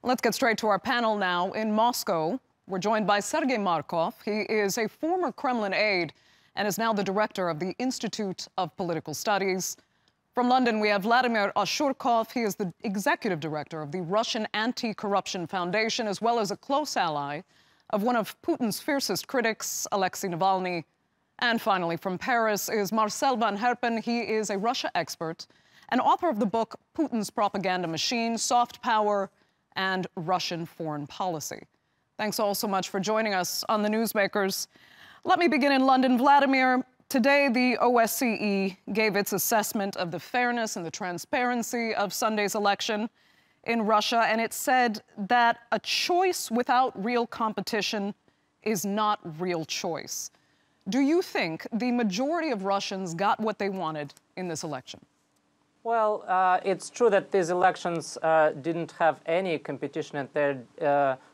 Let's get straight to our panel now. In Moscow, we're joined by Sergey Markov. He is a former Kremlin aide and is now the director of the Institute of Political Studies. From London, we have Vladimir Ashurkov. He is the executive director of the Russian Anti-Corruption Foundation, as well as a close ally of one of Putin's fiercest critics, Alexei Navalny. And finally, from Paris is Marcel Van Herpen. He is a Russia expert and author of the book Putin's Propaganda Machine, Soft Power and Russian Foreign Policy. Thanks all so much for joining us on the Newsmakers. Let me begin in London. Vladimir, today the OSCE gave its assessment of the fairness and the transparency of Sunday's election in Russia, and it said that a choice without real competition is not real choice. Do you think the majority of Russians got what they wanted in this election? Well, it's true that these elections didn't have any competition, and their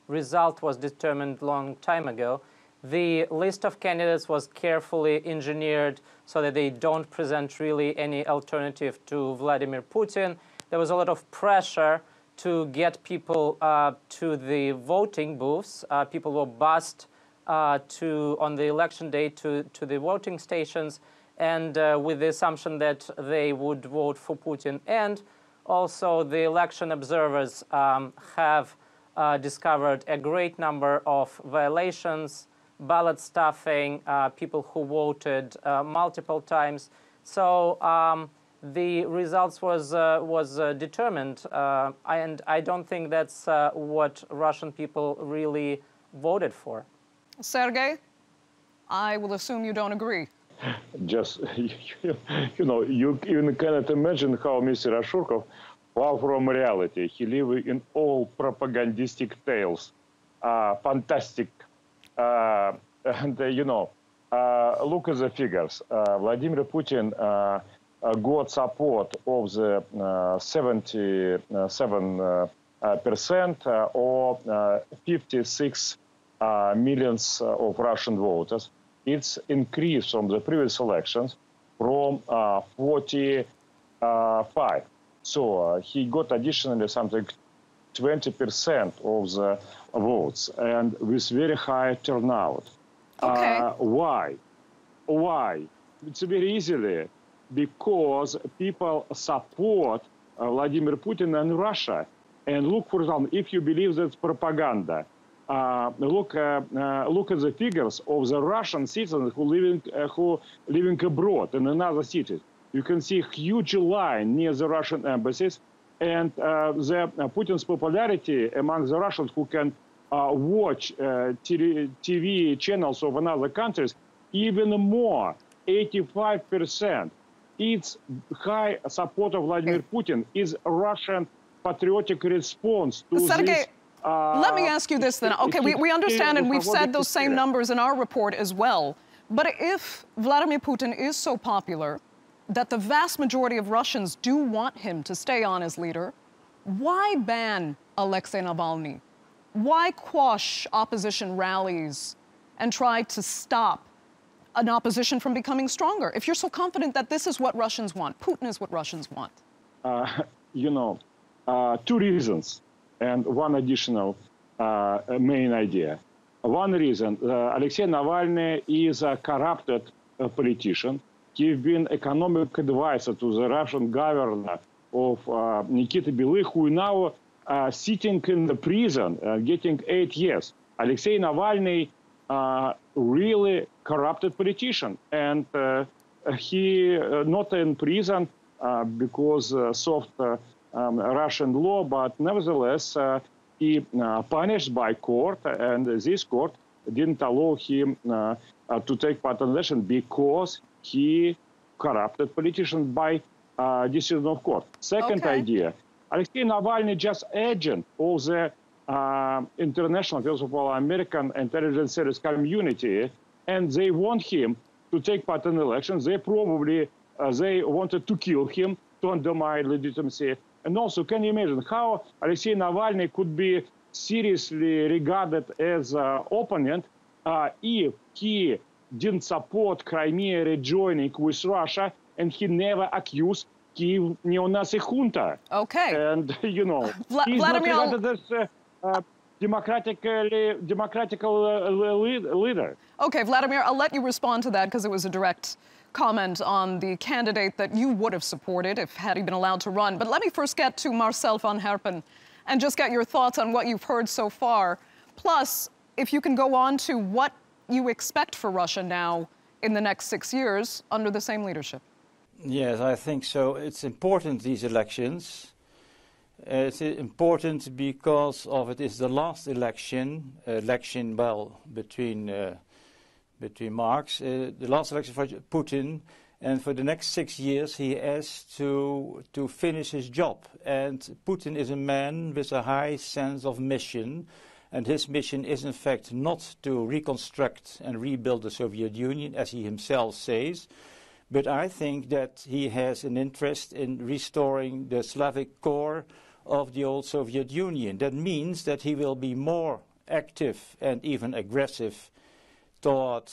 result was determined a long time ago. The list of candidates was carefully engineered so that they don't present really any alternative to Vladimir Putin. There was a lot of pressure to get people to the voting booths. People were bussed on the election day to the voting stations, and with the assumption that they would vote for Putin. And also the election observers have discovered a great number of violations, ballot stuffing, people who voted multiple times. So the results was determined, and I don't think that's what Russian people really voted for. Sergey, I will assume you don't agree. Just, you know, you even cannot imagine how Mr. Ashurkov, far from reality, he lives in all propagandistic tales, fantastic. And, you know, look at the figures. Vladimir Putin got support of the 77% or 56 millions of Russian voters. It's increased from the previous elections from 45. So he got additionally something 20% of the votes, and with very high turnout. Okay. Why? Why? It's very easily because people support Vladimir Putin and Russia. And look, for example, if you believe that's propaganda, look at the figures of the Russian citizens who living abroad in another cities. You can see a huge line near the Russian embassies, and Putin's popularity among the Russians who can watch TV channels of another countries even more, 85%. Its high support of Vladimir Putin is Russian patriotic response to Sergey, this. Let me ask you this then. Okay, we understand, and we've said those same numbers in our report as well. But if Vladimir Putin is so popular that the vast majority of Russians do want him to stay on as leader, why ban Alexei Navalny? Why quash opposition rallies and try to stop an opposition from becoming stronger? If you're so confident that this is what Russians want, Putin is what Russians want. You know, two reasons. And one additional main idea. One reason, Alexei Navalny is a corrupted politician. He's been economic advisor to the Russian governor of Nikita Belykh, who is now sitting in the prison, getting 8 years. Alexei Navalny, really corrupted politician. And he not in prison because soft Russian law, but nevertheless, he punished by court, and this court didn't allow him to take part in election because he corrupted politicians by decision of court. Second idea, Alexei Navalny just agent of the international, first of all, American intelligence service community, and they want him to take part in elections. They probably they wanted to kill him to undermine legitimacy. And also, can you imagine how Alexei Navalny could be seriously regarded as an opponent if he didn't support Crimea rejoining with Russia and he never accused Kiev neo-Nazi junta? Okay. And, you know, he's Vladimir, not regarded as democratical leader. Okay, Vladimir, I'll let you respond to that because it was a direct comment on the candidate that you would have supported if had he been allowed to run. But let me first get to Marcel Van Herpen and just get your thoughts on what you've heard so far. Plus, if you can go on to what you expect for Russia now in the next 6 years under the same leadership. Yes, I think so. It's important, these elections. It's important because of it is the last election between Marx, the last election for Putin, and for the next 6 years he has to finish his job. And Putin is a man with a high sense of mission, and his mission is in fact not to reconstruct and rebuild the Soviet Union, as he himself says, but I think that he has an interest in restoring the Slavic core of the old Soviet Union. That means that he will be more active and even aggressive toward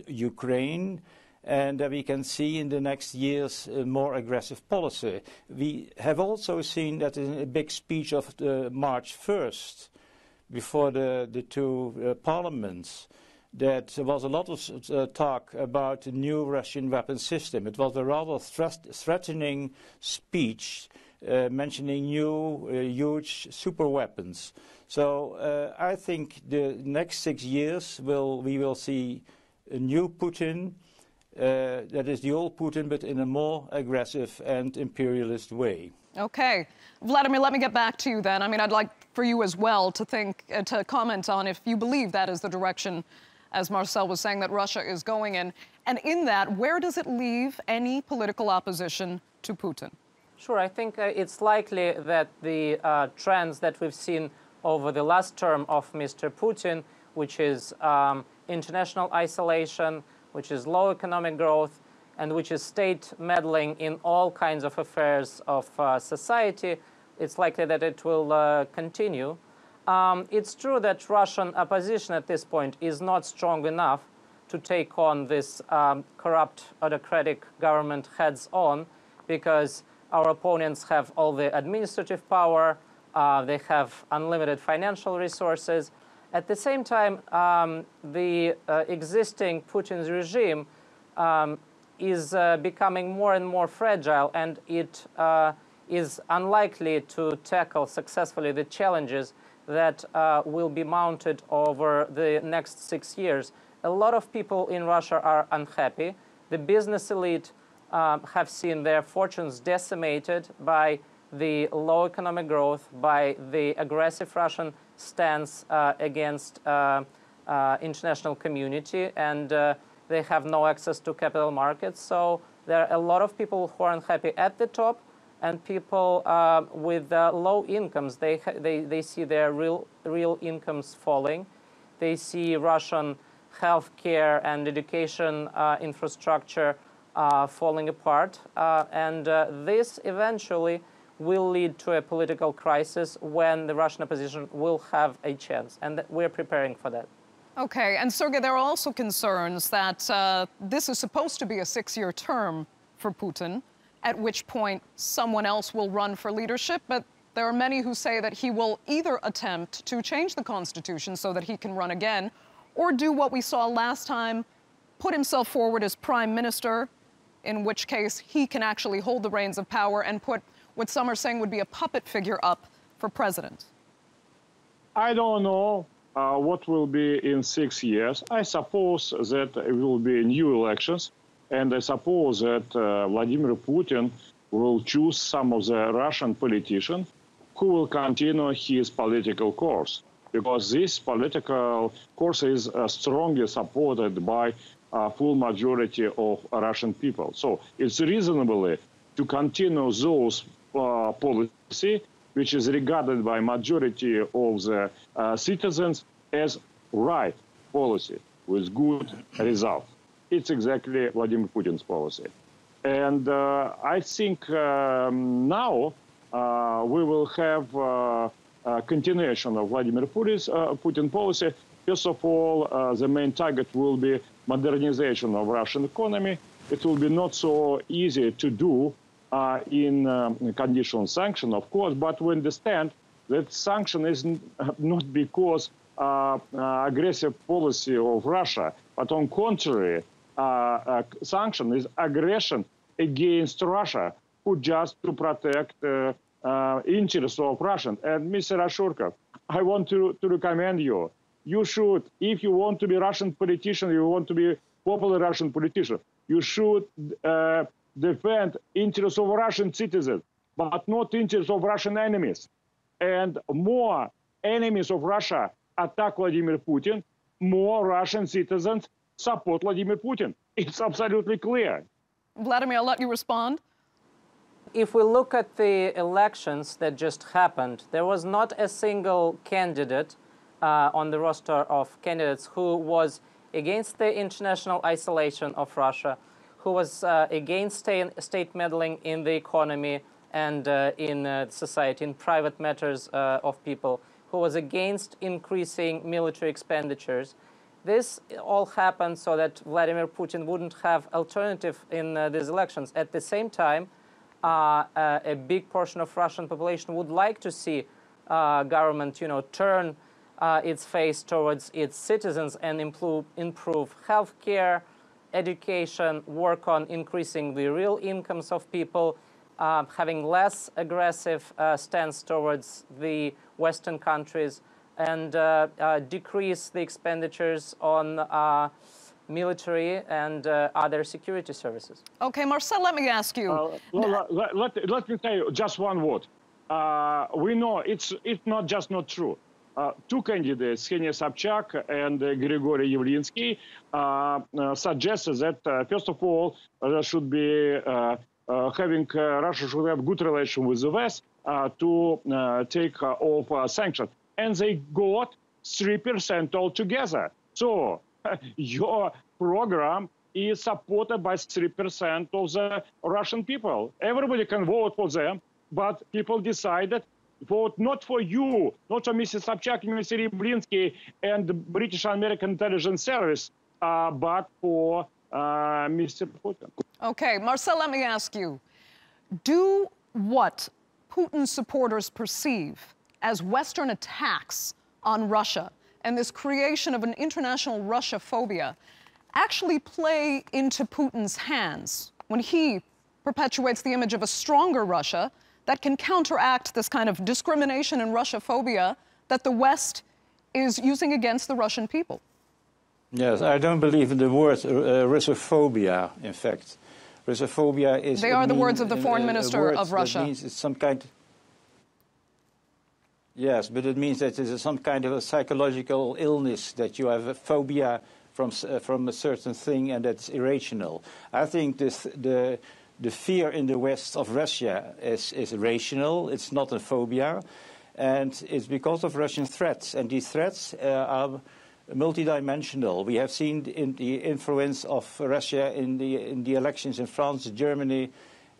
Ukraine, and we can see in the next years a more aggressive policy. We have also seen that in a big speech of March 1st, before the two parliaments, that there was a lot of talk about the new Russian weapon system. It was a rather threatening speech mentioning new huge super weapons. So I think the next 6 years we will see a new Putin, that is the old Putin, but in a more aggressive and imperialist way. Okay. Vladimir, let me get back to you then. I mean, I'd like for you as well to comment on if you believe that is the direction, as Marcel was saying, that Russia is going in. And in that, where does it leave any political opposition to Putin? Sure, I think it's likely that the trends that we've seen over the last term of Mr. Putin, which is international isolation, which is low economic growth, and which is state meddling in all kinds of affairs of society, it's likely that it will continue. It's true that Russian opposition at this point is not strong enough to take on this corrupt autocratic government heads-on, because our opponents have all the administrative power, they have unlimited financial resources. At the same time, the existing Putin's regime is becoming more and more fragile, and it is unlikely to tackle successfully the challenges that will be mounted over the next 6 years. A lot of people in Russia are unhappy. The business elite have seen their fortunes decimated by the low economic growth, by the aggressive Russian stance against international community, and they have no access to capital markets. So there are a lot of people who are unhappy at the top, and people with low incomes. They see their real incomes falling. They see Russian healthcare and education infrastructure falling apart, and this eventually will lead to a political crisis when the Russian opposition will have a chance, and we're preparing for that. Okay, and Sergey, there are also concerns that this is supposed to be a 6-year term for Putin, at which point someone else will run for leadership, but there are many who say that he will either attempt to change the constitution so that he can run again, or do what we saw last time, put himself forward as prime minister, in which case he can actually hold the reins of power and put what some are saying would be a puppet figure up for president. I don't know what will be in 6 years. I suppose that it will be new elections, and I suppose that Vladimir Putin will choose some of the Russian politicians who will continue his political course, because this political course is strongly supported by a full majority of Russian people. So it's reasonable to continue those policy which is regarded by majority of the citizens as right policy with good result. It's exactly Vladimir Putin's policy. And I think now we will have a continuation of Vladimir Putin policy. First of all, the main target will be modernization of Russian economy. It will be not so easy to do in conditional sanction, of course, but we understand that sanction is not because aggressive policy of Russia, but on contrary, sanction is aggression against Russia, who just to protect interests of Russians. And Mr. Ashurkov, I want to recommend you. You should, if you want to be Russian politician, you want to be popular Russian politician, you should defend interests of Russian citizens, but not interests of Russian enemies. And more enemies of Russia attack Vladimir Putin, more Russian citizens support Vladimir Putin. It's absolutely clear. Vladimir, I'll let you respond. If we look at the elections that just happened, there was not a single candidate on the roster of candidates who was against the international isolation of Russia, who was against state meddling in the economy and in society, in private matters of people, who was against increasing military expenditures. This all happened so that Vladimir Putin wouldn't have alternative in these elections. At the same time, a big portion of Russian population would like to see government, turn its face towards its citizens and improve healthcare, education, work on increasing the real incomes of people, having less aggressive stance towards the Western countries, and decrease the expenditures on military and other security services. Okay, Marcel, let me ask you. Let me tell you just one word. We know it's not true. Two candidates, Ksenia Sobchak and Grigory Yavlinsky, suggested that, first of all, there should be Russia should have good relation with the West to take off sanctions. And they got 3% altogether. So your program is supported by 3% of the Russian people. Everybody can vote for them, but people decided vote not for you, not for Mrs. Sobchak, Mr. Yavlinsky, and the British American Intelligence Service, but for Mr. Putin. Okay, Marcel, let me ask you. Do what Putin's supporters perceive as Western attacks on Russia and this creation of an international Russiaphobia actually play into Putin's hands when he perpetuates the image of a stronger Russia that can counteract this kind of discrimination and Russiaphobia that the West is using against the Russian people? Yes, I don't believe in the word Russophobia, in fact. Russophobia is... They are the words of the foreign minister of Russia. That means it's some kind... Yes, but it means that there's some kind of a psychological illness, that you have a phobia from a certain thing and that's irrational. I think the fear in the West of Russia is rational. It's not a phobia. And it's because of Russian threats. And these threats are multidimensional. We have seen the influence of Russia in the elections in France, Germany,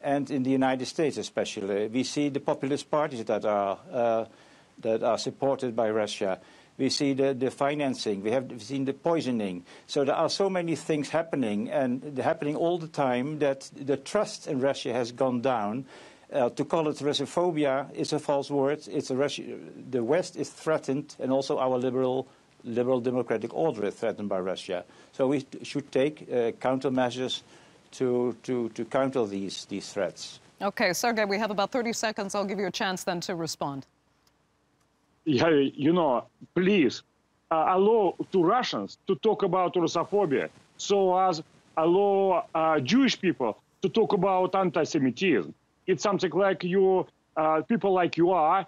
and in the United States especially. We see the populist parties that are supported by Russia. We see the financing. We have seen the poisoning. So there are so many things happening, and they're happening all the time, that the trust in Russia has gone down. To call it Russophobia is a false word. The West is threatened, and also our liberal democratic order is threatened by Russia. So we should take countermeasures to counter these threats. Okay, Sergey, we have about 30 seconds. I'll give you a chance then to respond. Yeah, please allow to Russians to talk about Russophobia, so as allow Jewish people to talk about anti-Semitism. It's something like you, people like you are,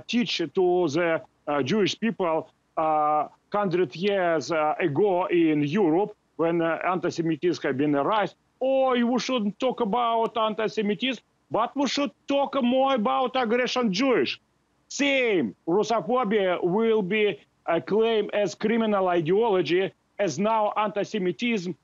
teach to the Jewish people 100 years ago in Europe when anti-Semitism had been a rise. Or you shouldn't talk about anti-Semitism, but we should talk more about aggression Jewish. Same Russophobia will be claimed as criminal ideology, as now anti-Semitism,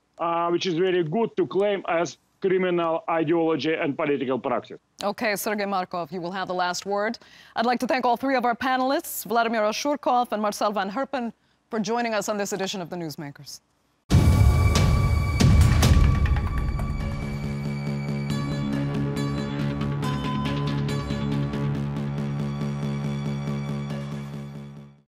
which is very good to claim as criminal ideology and political practice. Okay, Sergey Markov, you will have the last word. I'd like to thank all three of our panelists, Vladimir Ashurkov and Marcel Van Herpen, for joining us on this edition of The Newsmakers.